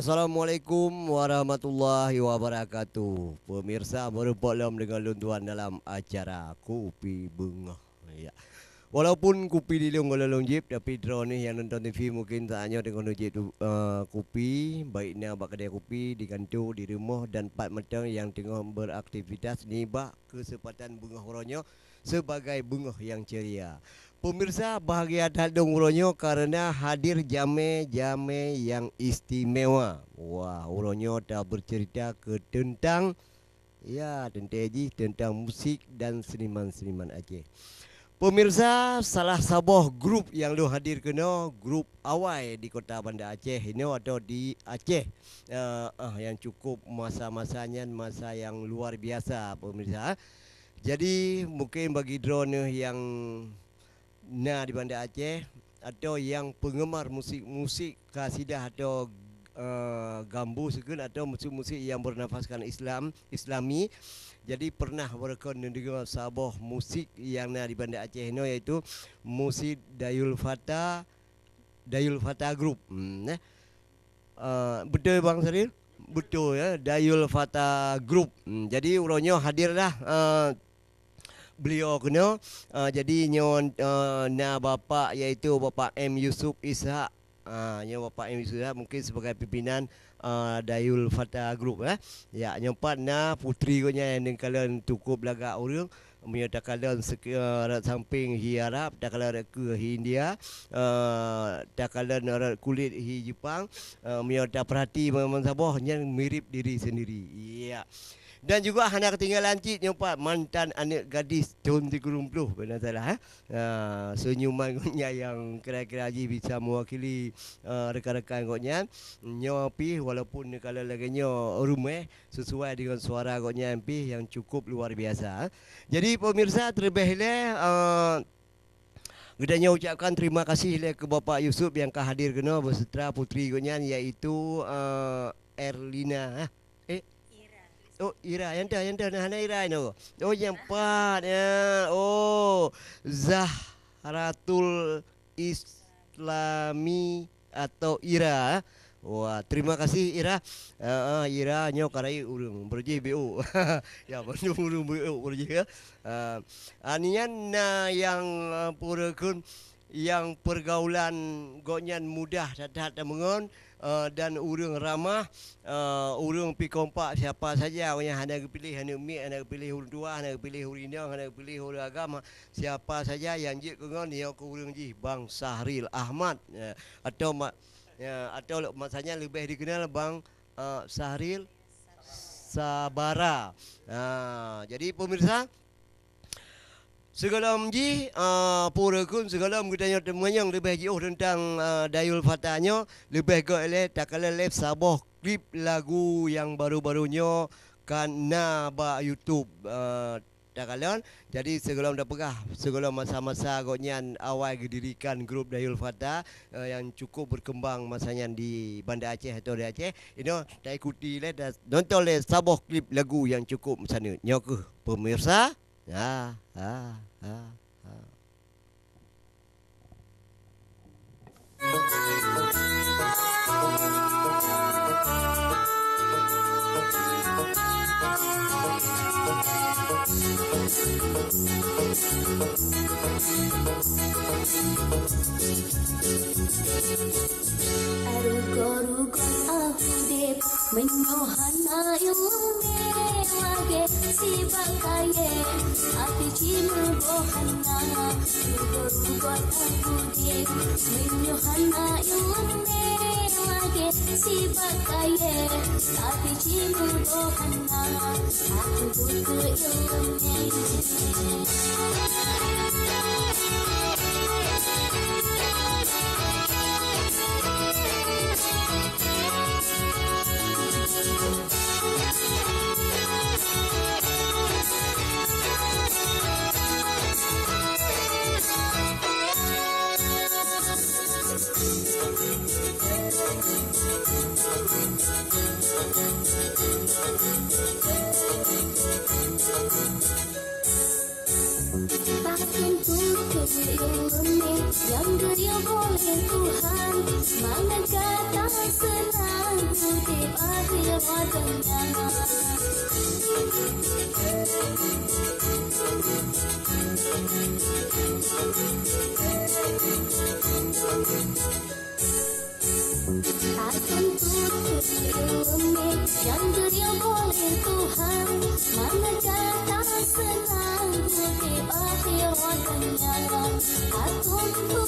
Assalamualaikum warahmatullahi wabarakatuh. Pemirsa berpolom dengan luntuan dalam acara Kopi Bengah. Ya. Walaupun kopi di lung jip, tapi drone ni yang nonton TV mungkin tak hanya dengan jip kopi, baiknya bak kedai kopi di kantor, di rumah dan pat matang yang tengah beraktivitas ni bak kesempatan bengah oronyo sebagai bengah yang ceria. Pemirsa bahagia hadung uronyo karena hadir jame-jame yang istimewa. Wah, uronyo dah bercerita ke tentang tentang musik dan seniman-seniman Aceh. Pemirsa, salah sebuah grup yang lu hadir kena grup awal di kota Banda Aceh ini atau di Aceh yang cukup masa-masanya masa yang luar biasa pemirsa. Jadi mungkin bagi drone yang di Banda Aceh atau yang penggemar musik-musik kasidah atau gambu segun atau musik-musik yang bernafaskan Islami. Jadi pernah berkon dengan sebuah musik yang di Banda Aceh ini iaitu musik Dayul Fata Group. Betul Bang Saril? Betul ya, Dayul Fata Group. Jadi uronyo hadirlah beliau kena jadi nyon bapa iaitu Bapa M Yusuf Ishak. Bapa M Yusuf Ishak mungkin sebagai pimpinan Dayul Fata Group ya nyempat putri konya yang kalian cukup lagak orang menyata kalian samping hi Arab tak kalian ke hi India tak kalian kulit hi Jepang menyata perhati memang sabahnya mirip diri sendiri ya. Dan juga hanya ketinggalan cik nyempat mantan anak gadis tahun 30 benar salah senyuman gonya yang kira-kira haji bisa mewakili rekan-rekan gonya nyopi walaupun kalau lagi rumah sesuai dengan suara gonya MP yang cukup luar biasa. Jadi pemirsa terlebih kita ucapkan terima kasih ke Bapak Yusuf yang hadir kena berserta putri gonya iaitu Erlina Oh, Ira, yang dah hana Ira no. Oh, yang empat ya. Oh, Zahratul Islami atau Ira. Wah, terima kasih Ira. Ira nyo karai urung berji BO. Ya, urung BO berji ya. Anian yang purekun yang pergaulan gonyan mudah dadat mengon dan urung ramah urung pi kompak siapa saja yang hendak pilih hendak mi hendak pilih urang tua hendak pilih urang indang hendak pilih urang agama siapa saja yang jik kengon dia ke urang ji Bang Sahril Ahmad atau atau masanya lebih dikenal Bang Sahril Sabara. Jadi pemirsa segala menji purakun segala mengutanya temuan lebih jauh tentang Dayul Fatanya lebih ke tak kala live sabah klip lagu yang baru-barunya karena YouTube tak kala. Jadi segala dah pegah segala masa-masa gonyan awal didirikan grup Dayul Fata yang cukup berkembang masanya di Banda Aceh atau di Aceh ini dah ikuti dah nonton sabah klip lagu yang cukup sana nyok pemirsa. Arugo-rugo ahudep menyohana yume wage si bakaye ati cimu bohana arugo-rugo ahudep menyohana yume wage si bakaye ati cimu bohana aku butuh ilmu. Yang dia boleh Tuhan, mana kata senang di akhir wadahnya. Akan tutup yang geria oleh Tuhan, mana jatah senang di akhir wadahnya. Akan tutup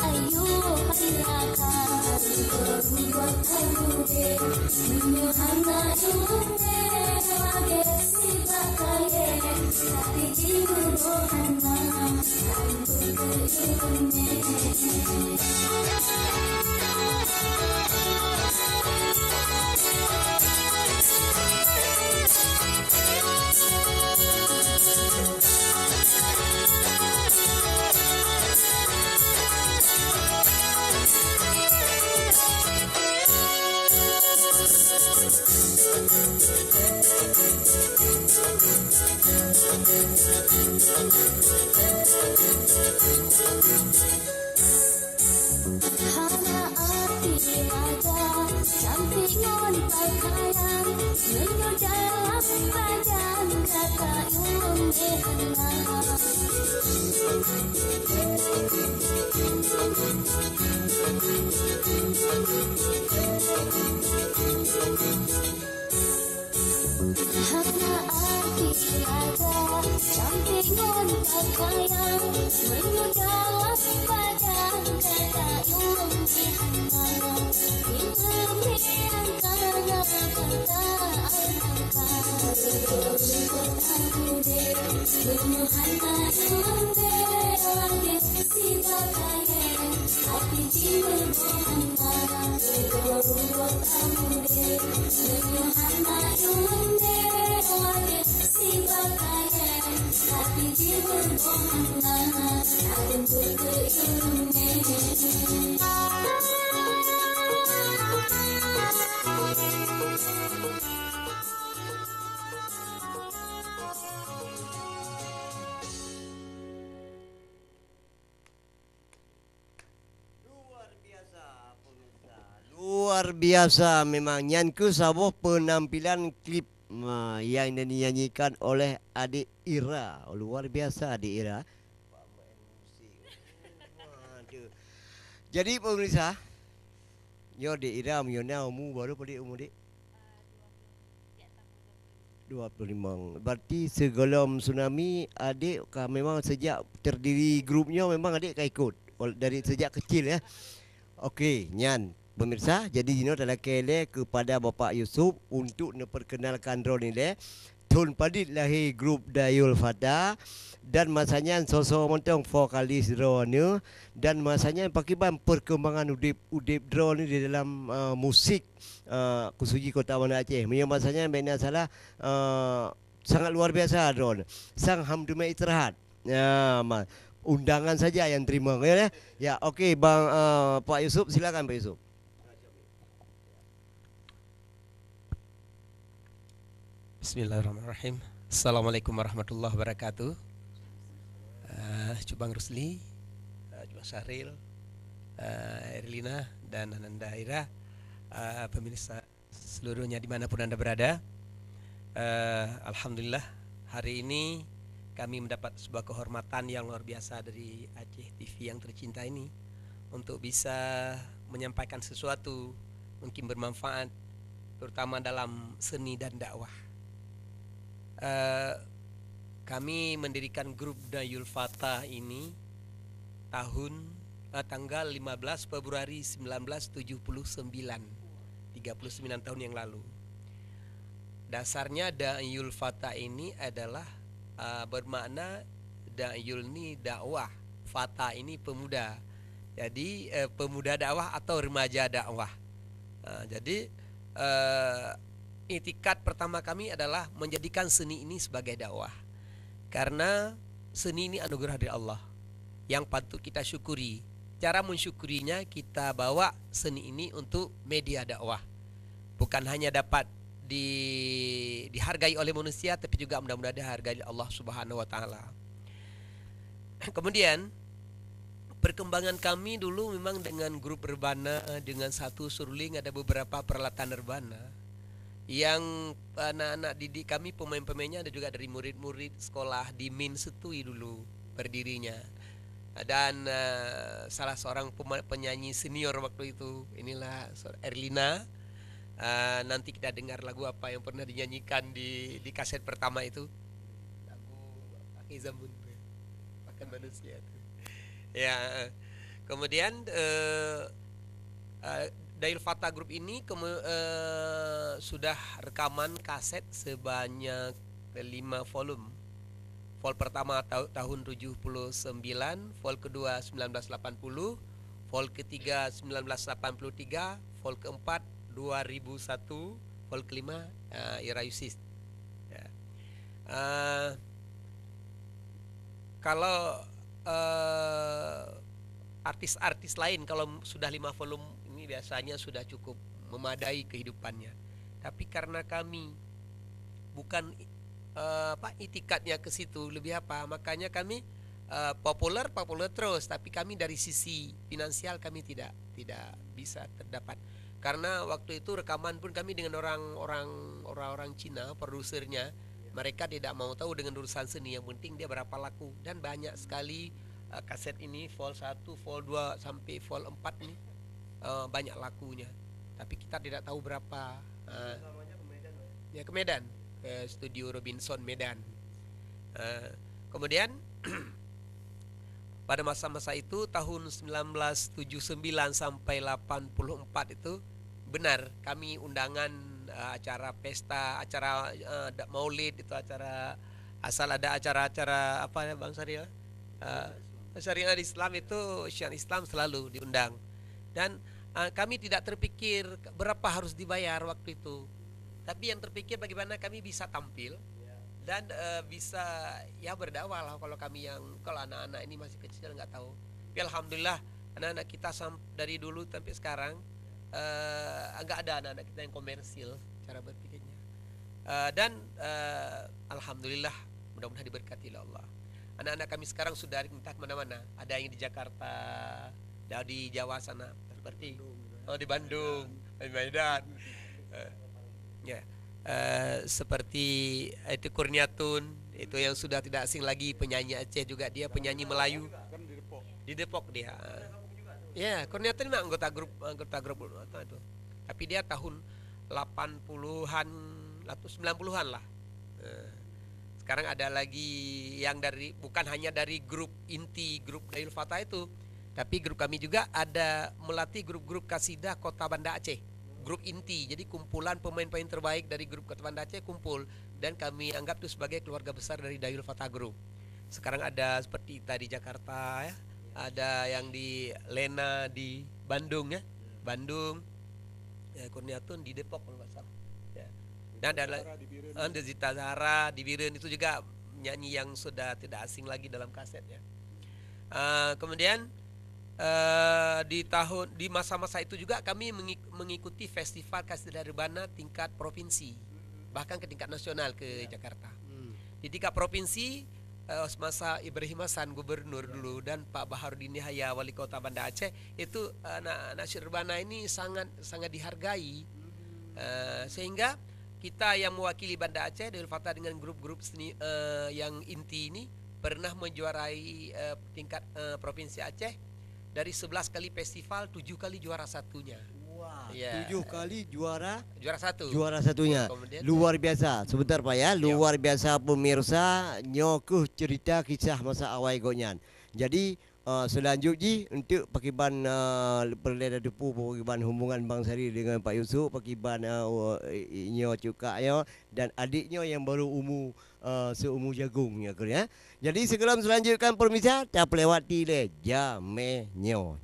ayo hayrakan berbuat amude menyuhana ilmu lage si bakaye tapi jiwa rohana untuk ilmu. Hana arti ada sampingan pakaian menuju dalam badan kata ilmu Hana arti ada sampingan pakaian menuju dalam badan kata ilmu Luar biasa memang Nyanku sebuah penampilan klip yang dinyanyikan oleh adik Ira. Luar biasa adik Ira. Jadi pemirsa, yo adik Ira miona umur baru pada umur dik 25. Berarti sebelum tsunami adik memang sejak terdiri grupnya memang adik ikut dari sejak kecil ya. Okey, Nyan pemirsa, jadi Dino adalah kele kepada Bapak Yusuf untuk memperkenalkan drone ini. Tun padit lahir grup Dayul Fata dan masanya sosok montong vokalis drone dan masanya pakiban perkembangan udip drone di dalam musik Kusuji Kota Banda Aceh. Yang masanya benda salah sangat luar biasa drone. Sang hamduma istirahat. Ya, undangan saja yang terima ya. Ya, okey Bang Pak Yusuf, silakan Pak Yusuf. Bismillahirrahmanirrahim. Assalamualaikum warahmatullahi wabarakatuh. Cubang Rusli, Cubang Syahril, Erlina dan Ananda Ira, pemirsa seluruhnya dimanapun Anda berada. Alhamdulillah hari ini kami mendapat sebuah kehormatan yang luar biasa dari Aceh TV yang tercinta ini untuk bisa menyampaikan sesuatu mungkin bermanfaat terutama dalam seni dan dakwah. Kami mendirikan grup Dayul Fata ini tanggal 15 Februari 1979, 39 tahun yang lalu. Dasarnya Dayul Fata ini adalah bermakna Dayul ini dakwah, Fata ini pemuda. Jadi pemuda dakwah atau remaja dakwah. Jadi itikat pertama kami adalah menjadikan seni ini sebagai dakwah. Karena seni ini anugerah dari Allah yang patut kita syukuri. Cara mensyukurinya kita bawa seni ini untuk media dakwah. Bukan hanya dapat dihargai oleh manusia, tapi juga mudah-mudahan dihargai Allah Subhanahu wa taala. Kemudian perkembangan kami dulu memang dengan grup Rebana, dengan satu Surling, ada beberapa peralatan Rebana yang anak-anak didik kami, pemain-pemainnya ada juga dari murid-murid sekolah di Min Setui dulu berdirinya. Dan salah seorang penyanyi senior waktu itu, inilah Erlina. Nanti kita dengar lagu apa yang pernah dinyanyikan di kaset pertama itu, lagu pakai Zambun, makan manusia itu. Ya, kemudian Dayul Fatah Group ini sudah rekaman kaset sebanyak 5 volume. Vol pertama tahun 79, vol kedua 1980, vol ketiga 1983, vol keempat 2001, vol kelima Irayusis. Ya. Kalau artis-artis lain kalau sudah 5 volume ini biasanya sudah cukup memadai kehidupannya. Tapi karena kami bukan itikadnya ke situ, lebih apa, makanya kami populer terus, tapi kami dari sisi finansial kami tidak bisa terdapat. Karena waktu itu rekaman pun kami dengan orang Cina, produsernya, mereka tidak mau tahu dengan urusan seni, yang penting dia berapa laku. Dan banyak sekali kaset ini, vol 1, vol 2 sampai vol 4 ini banyak lakunya. Tapi kita tidak tahu berapa. Ya ke Medan, ke studio Robinson Medan. Kemudian pada masa-masa itu tahun 1979 sampai 84 itu benar kami undangan acara pesta, acara maulid, itu acara asal ada acara-acara apa ya Bang Syariah? Syariah Islam itu Syariah Islam selalu diundang. Dan kami tidak terpikir berapa harus dibayar waktu itu. Tapi yang terpikir bagaimana kami bisa tampil dan bisa ya berdakwah lah. Kalau anak-anak ini masih kecil nggak tahu. Tapi alhamdulillah anak-anak kita dari dulu sampai sekarang nggak ada anak-anak kita yang komersil cara berpikirnya. Dan alhamdulillah mudah-mudahan diberkati oleh Allah. Anak-anak kami sekarang sudah entah kemana-mana. Ada yang di Jakarta, ada di Jawa sana seperti di Bandung, di Medan. Seperti itu Kurniatun, itu yang sudah tidak asing lagi, penyanyi Aceh juga, dia penyanyi Melayu di Depok dia. Ya, Kurniatun memang anggota grup itu. Tapi dia tahun 80-an atau 90-an lah. Sekarang ada lagi yang bukan hanya dari grup inti, grup Dayul Fatah itu, tapi grup kami juga ada melatih grup-grup kasidah Kota Banda Aceh. Grup inti, jadi kumpulan pemain-pemain terbaik dari grup Kota Banda Aceh kumpul, dan kami anggap itu sebagai keluarga besar dari Dayul Fatah Group. Sekarang ada seperti Ita di Jakarta ya, ada yang di Lena di Bandung ya, Bandung, ya, Kurniatun di Depok kalau nggak salah. Ya. Dan ada Zita Zahra di Biren, itu juga nyanyi yang sudah tidak asing lagi dalam kaset ya. Kemudian di masa-masa itu juga kami mengikuti festival kasidah Rebana tingkat provinsi, bahkan ke tingkat nasional ke Jakarta. Di tingkat provinsi masa Ibrahim Hasan gubernur dulu dan Pak Baharudin Yahya wali kota Banda Aceh, itu anak-anak Rebana ini sangat dihargai, sehingga kita yang mewakili Banda Aceh Dayul Fatah dengan grup-grup seni yang inti ini pernah menjuarai tingkat provinsi Aceh. Dari 11 kali festival, 7 kali juara satunya. Wah, Ya. 7 kali juara Juara satunya. Kemudian, Luar biasa. Sebentar Pak ya, luar biasa pemirsa, nyokuh cerita kisah masa awal gonyan. Jadi selanjutnya untuk pakiban perleda depu, pakiban hubungan Bang Sari dengan Pak Yusuf, pakiban nyo juga yo, dan adiknya yang baru seumur jagung ya. Jadi sebelum selanjutkan pemirsa, tak pelewati le jame nyo.